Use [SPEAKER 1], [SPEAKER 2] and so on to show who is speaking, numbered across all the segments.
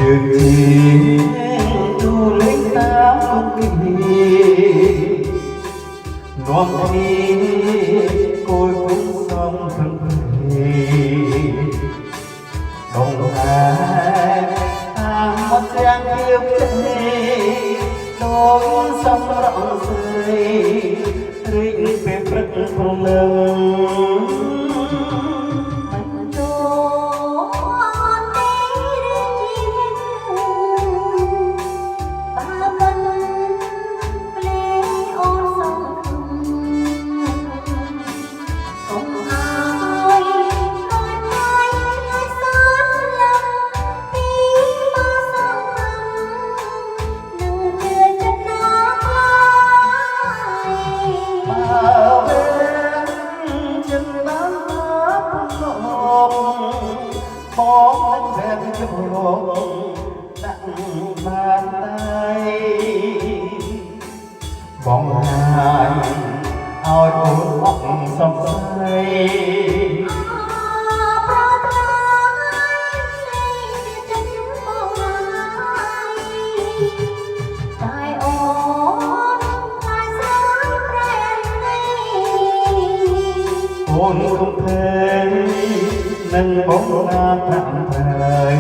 [SPEAKER 1] dương chi tu linh tám cung kỳ non thi côi cũng sông thân thề đồng hai một giang yêu chơi đôi sông rộng rơi rinh về phật không lưng bóng lên vẹn trộn nặng bàn tay bóng hai ôi ôi bóc sông say ôn không thể nâng bóng na thẳng thời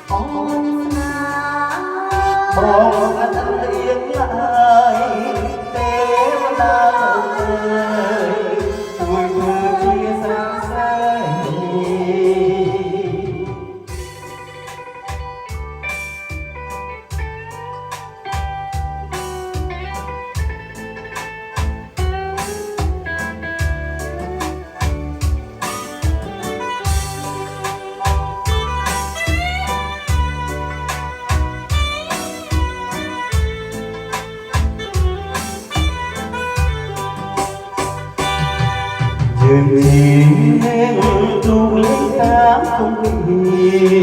[SPEAKER 1] bóng na thân yên lại tế na ơi vui vừa chia xa xa dương chim tu linh tám cung kỳ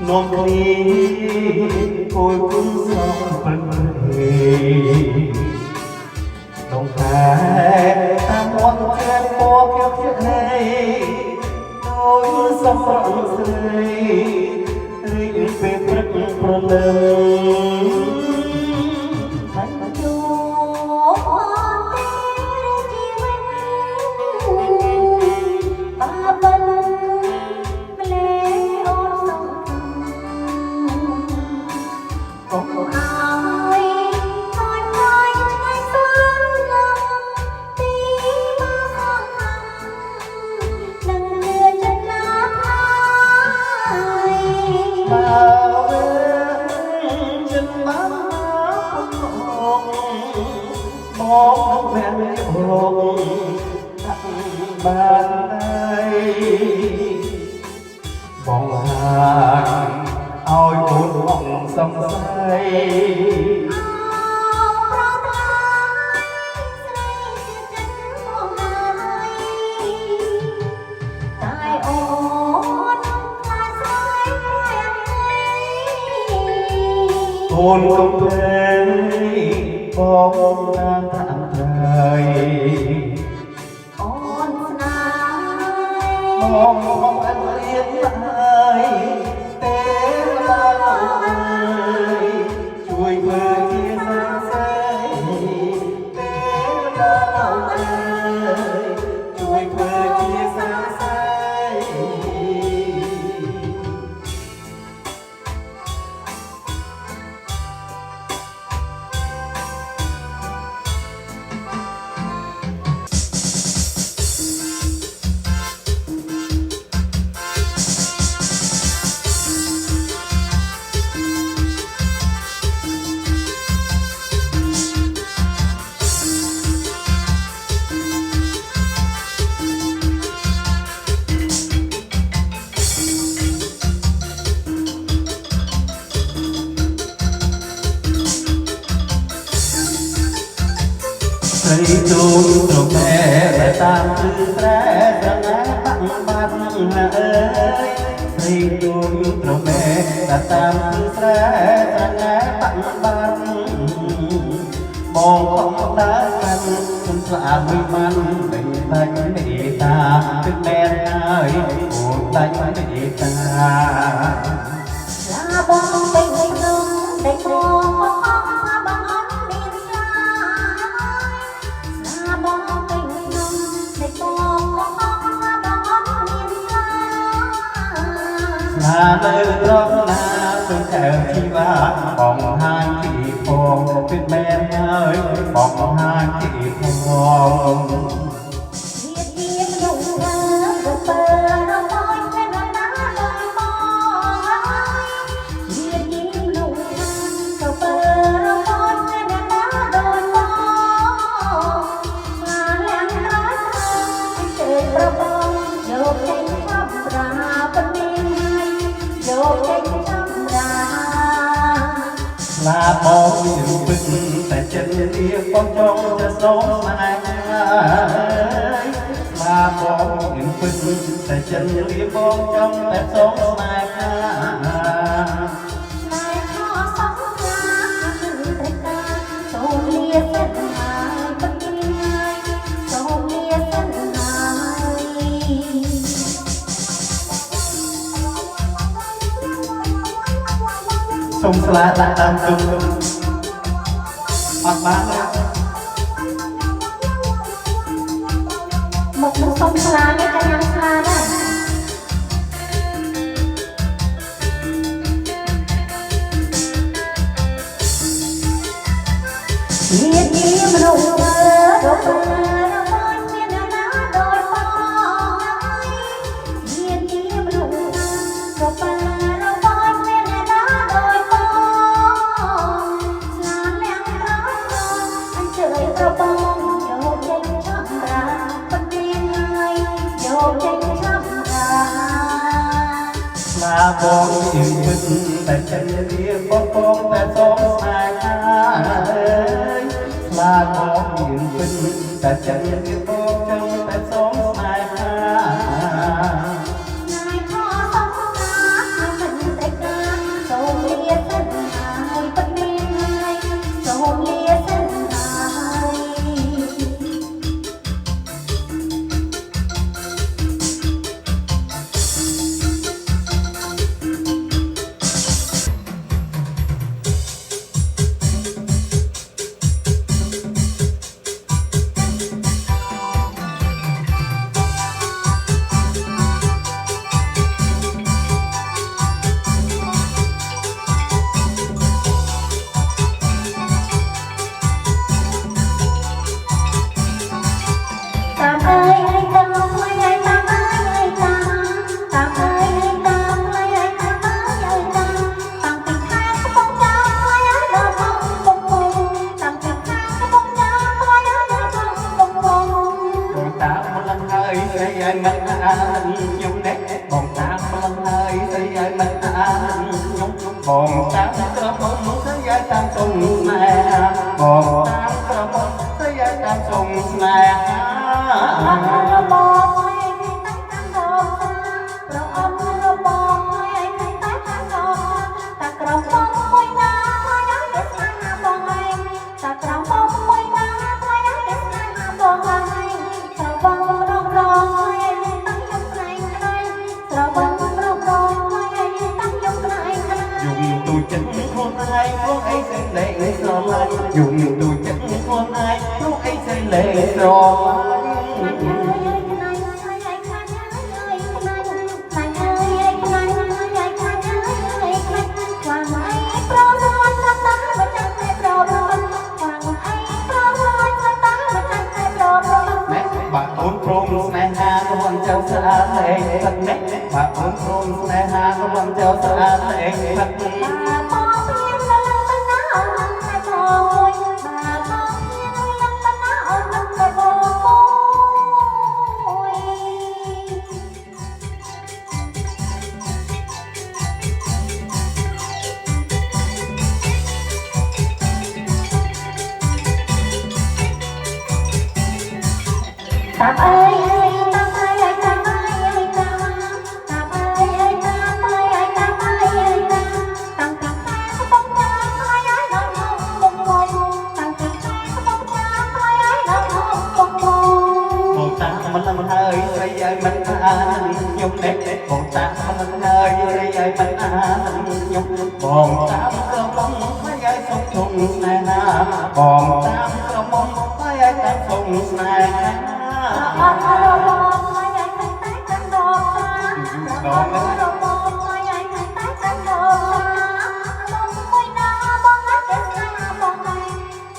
[SPEAKER 1] non thi côi cũng sông phân thề đồng thái ta muốn khen có kiếp hay đôi sông rộng rơi rinh về phật phần lưng bao đêm chân mắt bóng vẹn hồn nặng bàn tay bóng hai ôi bốn bóng sông say ôn không thể bóng na thẳng thời bóng không anh yên lại tế la ơi chuối vừa chia xa say tế la ơi chuối vừa chia xa say thầy tôi trong mẹ và tam tư trẻ rằng á tặng bát ơi thầy tôi trong mẹ và tam tư trẻ rằng á tặng bát bong không đá khăn xuân xạ mây man bình thành mỹ ta từng men ơi ដាច់មេតា
[SPEAKER 2] ឡាបងពេញក្នុងដេកបងបងអត់មានស្លាឡាបងពេញក្នុងដេកបងបងអត់មានស្លា
[SPEAKER 1] ឡាលើត្រង់ណាទៅកែជីវ៉ាបងហាញទីផងពិតមែនហើយបងហាញទីផងឡាបងមានពិតតែចិត្តវាបងចង់จะសូមស្នេហាឡាបងមានពិតតែចិត្តវាបងចង់តែសូមស្នេហា
[SPEAKER 2] តែខោសងខាគឺតែការសូមលាសិនហើយបិទងាយសូមលាសិនហើយ
[SPEAKER 1] សូមស្លាដាក់តាមទុំអត់បាន
[SPEAKER 2] មកនឹងសុំស្លានេះក៏ញ៉ាំស្លាដែរជាជាមនុស្សរករបស់មានណាដោយបងជាជាមនុស្សរករបស់មានណាដោយបងស្លាលាក់ក្រោយអញ្ជើញប្របងយកចេញឆំរាប៉ុន្មានហើយយកចេញឆំរា
[SPEAKER 1] ឡាបងមានពិតតែចិត្តវាបងបងតែសូមស្នេហាឡាបងមានពិតតែចិត្តវាបងចង់តែសូមស្នេហា
[SPEAKER 2] ថ្ងៃខោសងខាមិនតែការសូមលាសិនហើយប៉ុន្មានហើយសូមលាសិនហើយ
[SPEAKER 1] ខ្ញុំនេះបងតាមប្លន់ហើយស្រីឲ្យមិនអានខ្ញុំបងតាមក្រមុំស្រីឲ្យតាមសុំស្នេហាបងតាមក្រមុំស្រីឲ្យតាមសុំស្នេហា
[SPEAKER 2] របស់ឯងតែតាមរកប្រអប់របស់ឯងតែតាមរកតែក្រមុំមួយណាហើយតែស្នេហាបងឯងតែក្រមុំមួយណាហើយតែស្នេហាបងឯងត្រូវបងរងរងឯងតាំងយកក្រែងក្រែងត្រូវបងរងរងឯងតាំងយកក្រែងក្រែង
[SPEAKER 1] យំទូចិត្តខ្លួនឯងព្រោះអីសេចក្ដីស្រឡាញ់យំទូចិត្តខ្លួនឯងព្រោះអីសេចក្ដីស្រឡាញ់ចូលស្អាតលេងផឹកនេះបាក់អូនព្រមស្នេហាក៏មិនចូលស្អាតលេងផឹកនេះ
[SPEAKER 2] បងមានលំទៅណាអូននឹងតែបងមួយបងមានលំទៅណាអូននឹងតែបងមួយតាប់អើយ
[SPEAKER 1] មិនហើយស្រីឲ្យមិនអានខ្ញុំ ខ្ញុំនេះបងតាមមិនហើយរីឲ្យមិនអាខ្ញុំបងតាមក្រមុំហើយឲ្យសុខជុំស្នេហាបងតាមក្រមុំហើយឲ្យតែសុខស្នេហា
[SPEAKER 2] អត់របស់ហើយឲ្យតែតែដកសាអត់របស់ហើយឲ្យតែតែដកសាបងមួយណាបងណាគេស្នេហាបងហើយ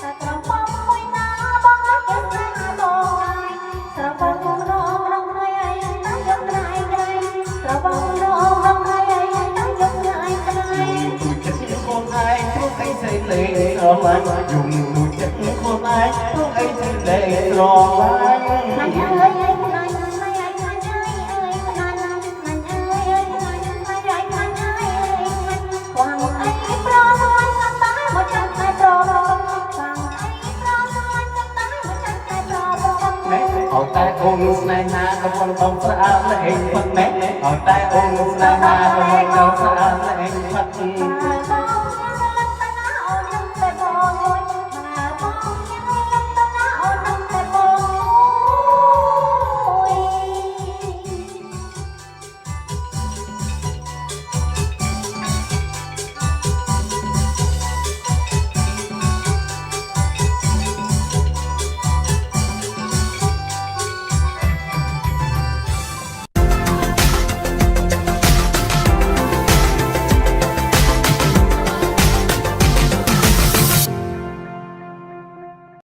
[SPEAKER 2] តែត្រង់បងមួយណាបងណាគេស្នេហាបងហើយស្របងរងរងហើយឲ្យតែយកក្រៃក្រៃស្របងរងរងហើយឲ្យតែយកក្រៃក្រៃ
[SPEAKER 1] ទូចិត្តខ្លួនឯងព្រោះអីសេលេងស្រឡាញ់យំទូចិត្តខ្លួនឯងព្រោះអីសេលេងស្រឡាញ់
[SPEAKER 2] Hãy subscribe cho kênh Ghiền Mì Gõ để không bỏ lỡ
[SPEAKER 1] ở tại ôn này na có con tông xa lên phật mẹ ở tại ôn này na có con tông xa lên phật